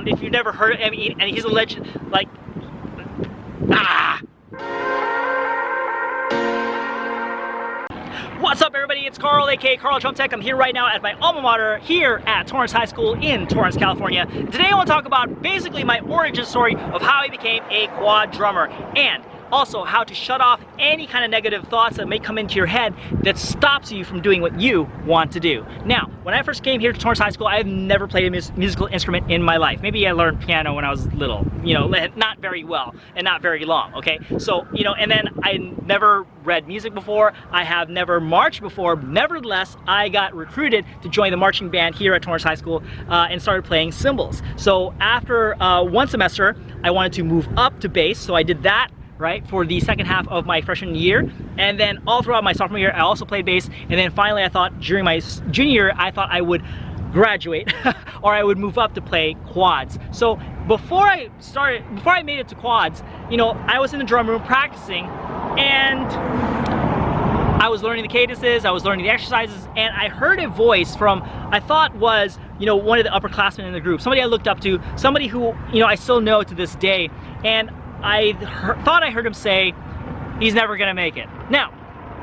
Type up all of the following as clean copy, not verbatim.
If you've never heard of him, and he's a legend, like, What's up, everybody? It's Carl, aka karldrumtech. I'm here right now at my alma mater here at Torrance High School in Torrance, California. Today I want to talk about basically my origin story of how I became a quad drummer, and also how to shut off any kind of negative thoughts that may come into your head that stops you from doing what you want to do. Now, when I first came here to Torrance High School, I've never played a musical instrument in my life. Maybe I learned piano when I was little, you know, not very well and not very long, okay? So, you know, and then I never read music before. I have never marched before. Nevertheless, I got recruited to join the marching band here at Torrance High School and started playing cymbals. So after one semester, I wanted to move up to bass, so I did that, right, for the second half of my freshman year. And then all throughout my sophomore year, I also played bass. And then finally, I thought during my junior year, I thought I would graduate or I would move up to play quads. So before I made it to quads, you know, I was in the drum room practicing, and I was learning the cadences, I was learning the exercises, and I heard a voice from, I thought was, you know, one of the upperclassmen in the group, somebody I looked up to, somebody who, you know, I still know to this day. And I thought I heard him say, he's never gonna make it. Now,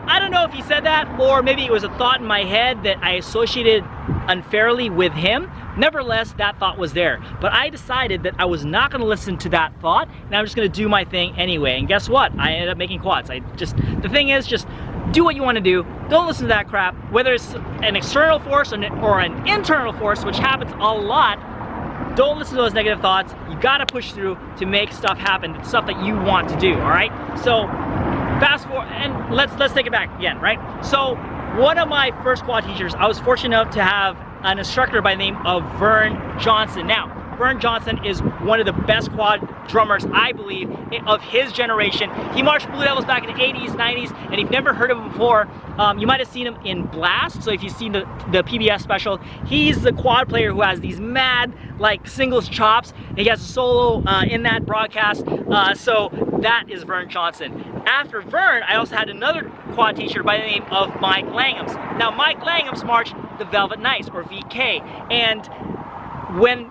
I don't know if he said that, or maybe it was a thought in my head that I associated unfairly with him. Nevertheless, that thought was there. But I decided that I was not gonna listen to that thought, and I'm just gonna do my thing anyway. And guess what? I ended up making quads. The thing is, just do what you wanna do. Don't listen to that crap. Whether it's an external force or an internal force, which happens a lot, don't listen to those negative thoughts. You gotta push through to make stuff happen, the stuff that you want to do, all right? So fast forward, and let's take it back again, right? So one of my first quad teachers, I was fortunate enough to have an instructor by the name of Vern Johnson. Now, Vern Johnson is one of the best quad drummers, I believe, of his generation. He marched Blue Devils back in the 80s, 90s, and if you've never heard of him before, you might have seen him in Blast. So if you've seen the PBS special, he's the quad player who has these mad, like, singles chops. He has a solo in that broadcast, so that is Vern Johnson. After Vern, I also had another quad teacher by the name of Mike Langhams. Now, Mike Langhams marched the Velvet Knights, or VK, and when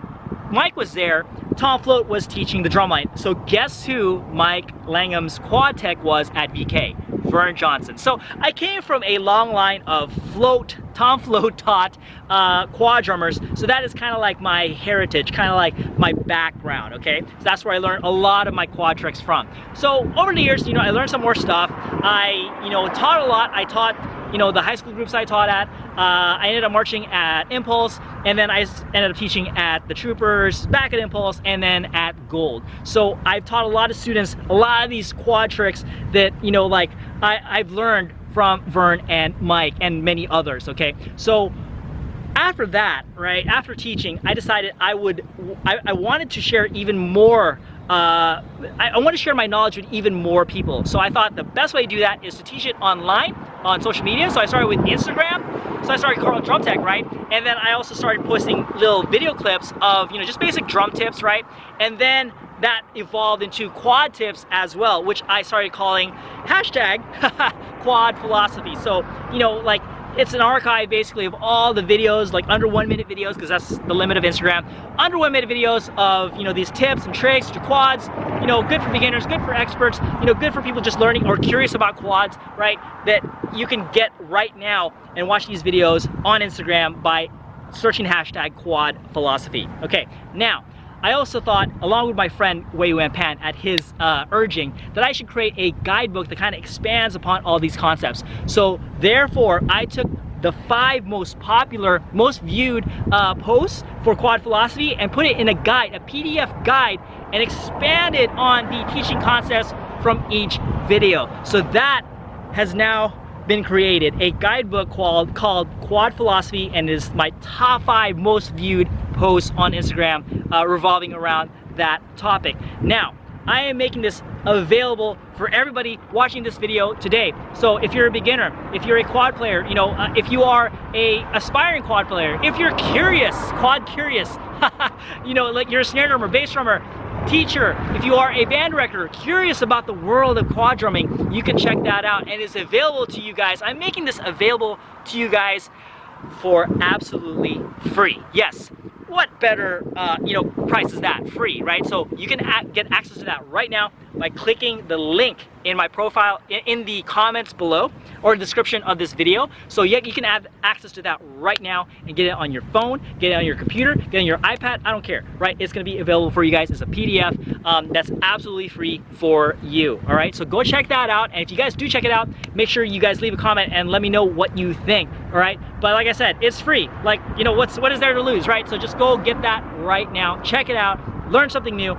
Mike was there, Tom Float was teaching the drumline. So guess who Mike Langham's quad tech was at VK? Vern Johnson. So I came from a long line of Tom Float taught quad drummers. So that is kind of like my heritage, kind of like my background, okay? So that's where I learned a lot of my quad tricks from. So over the years, you know, I learned some more stuff. I, you know, taught a lot. I taught, you know, the high school groups I taught at. I ended up marching at Impulse, and then I ended up teaching at the Troopers, back at Impulse, and then at Gold. So I've taught a lot of students a lot of these quad tricks that, you know, like I've learned from Vern and Mike and many others, okay? So after that, right, after teaching, I decided I wanted to share even more. I want to share my knowledge with even more people. So I thought the best way to do that is to teach it online on social media. So I started with Instagram. So I started karldrumtech, right? And then I also started posting little video clips of, you know, just basic drum tips, right? And then that evolved into quad tips as well, which I started calling hashtag quad philosophy. So, you know, like, it's an archive basically of all the videos, like under 1 minute videos, because that's the limit of Instagram. Under 1 minute videos of, you know, these tips and tricks to quads, you know, good for beginners, good for experts, you know, good for people just learning or curious about quads, right? That you can get right now and watch these videos on Instagram by searching hashtag quad philosophy. Okay, now, I also thought, along with my friend Wei Wan Pan at his urging, that I should create a guidebook that kind of expands upon all these concepts. So therefore, I took the 5 most popular, most viewed posts for quad philosophy and put it in a guide, a PDF guide, and expanded on the teaching concepts from each video. So that has now been created, a guidebook called Quad Philosophy, and is my top 5 most viewed posts on Instagram revolving around that topic. Now, I am making this available for everybody watching this video today. So if you're a beginner, if you're a quad player, you know, if you are a aspiring quad player, if you're curious, quad curious, you know, like you're a snare drummer, bass drummer, teacher, if you are a band director curious about the world of quad drumming, you can check that out, and it's available to you guys. I'm making this available to you guys for absolutely free. Yes, what better price is that? Free, right? So you can get access to that right now by clicking the link in my profile in the comments below or description of this video. So yeah, you can have access to that right now and get it on your phone, get it on your computer, get it on your iPad, I don't care, right? It's gonna be available for you guys as a PDF that's absolutely free for you, all right? So go check that out, and if you guys do check it out, make sure you guys leave a comment and let me know what you think, all right? But like I said, it's free. Like, what is there to lose, right? So just go get that right now, check it out, learn something new.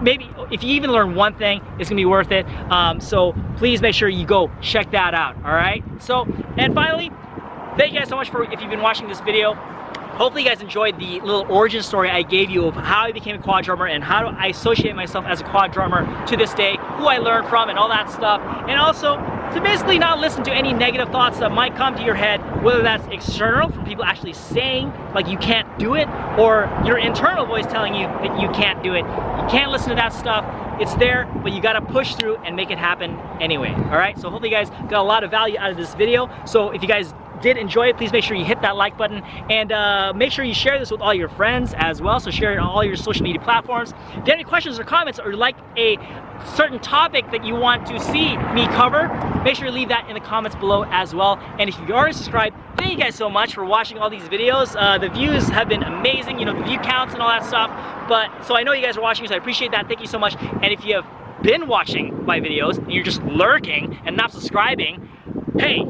Maybe if you even learn one thing, it's gonna be worth it. So please make sure you go check that out, all right? So, and finally, thank you guys so much for if you've been watching this video. Hopefully you guys enjoyed the little origin story I gave you of how I became a quad drummer and how I associate myself as a quad drummer to this day, who I learned from and all that stuff. And also to basically not listen to any negative thoughts that might come to your head, whether that's external from people actually saying like you can't do it, or your internal voice telling you that you can't do it. You can't listen to that stuff. It's there, but you gotta push through and make it happen anyway, all right? So hopefully you guys got a lot of value out of this video. So if you guys did enjoy it, please make sure you hit that like button, and make sure you share this with all your friends as well. So share it on all your social media platforms. If you have any questions or comments, or like a certain topic that you want to see me cover, make sure you leave that in the comments below as well. And if you already subscribed, thank you guys so much for watching all these videos. The views have been amazing, the view counts and all that stuff. But so I know you guys are watching, so I appreciate that. Thank you so much. And if you have been watching my videos and you're just lurking and not subscribing, hey,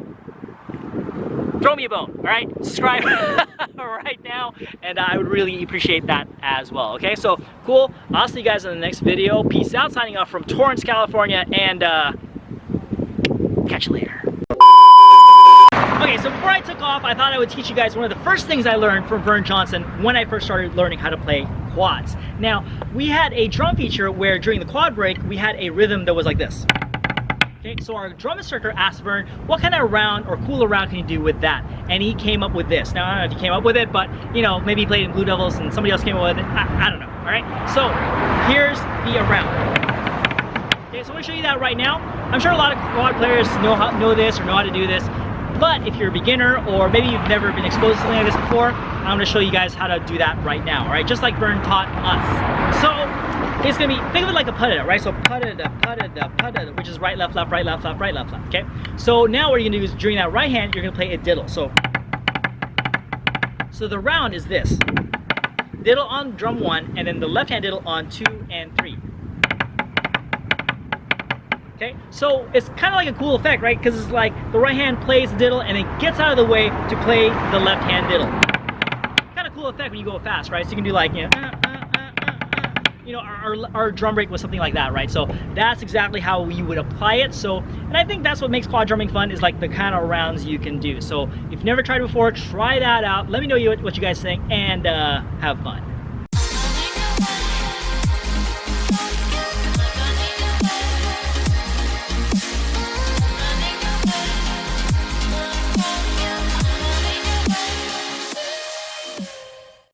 throw me a bone, all right? Subscribe right now, and I would really appreciate that as well, okay? So, cool. I'll see you guys in the next video. Peace out, signing off from Torrance, California, and catch you later. Okay, so before I took off, I thought I would teach you guys one of the first things I learned from Vern Johnson when I first started learning how to play quads. Now, we had a drum feature where during the quad break, we had a rhythm that was like this. Okay, so our drum instructor asked Vern, what kind of round or cooler round can you do with that? And he came up with this. Now, I don't know if he came up with it, but maybe he played in Blue Devils and somebody else came up with it. I don't know, all right? So here's the round. Okay, so I'm gonna show you that right now. I'm sure a lot of quad players know this or know how to do this, but if you're a beginner or maybe you've never been exposed to something like this before, I'm gonna show you guys how to do that right now, all right? Just like Vern taught us. So, it's gonna be, think of it like a putta, right? So putta, which is right, left, left, right, left, left, right, left, left, okay? So now what you're gonna do is during that right hand, you're gonna play a diddle. So the round is this. Diddle on drum 1, and then the left hand diddle on 2 and 3. Okay, so it's kind of like a cool effect, right? Because it's like the right hand plays the diddle and it gets out of the way to play the left hand diddle. Kind of cool effect when you go fast, right? So you can do like, our drum break was something like that, right? So that's exactly how we would apply it. So, and I think that's what makes quad drumming fun, is like the kind of rounds you can do. So if you've never tried it before, try that out. Let me know what you guys think, and have fun.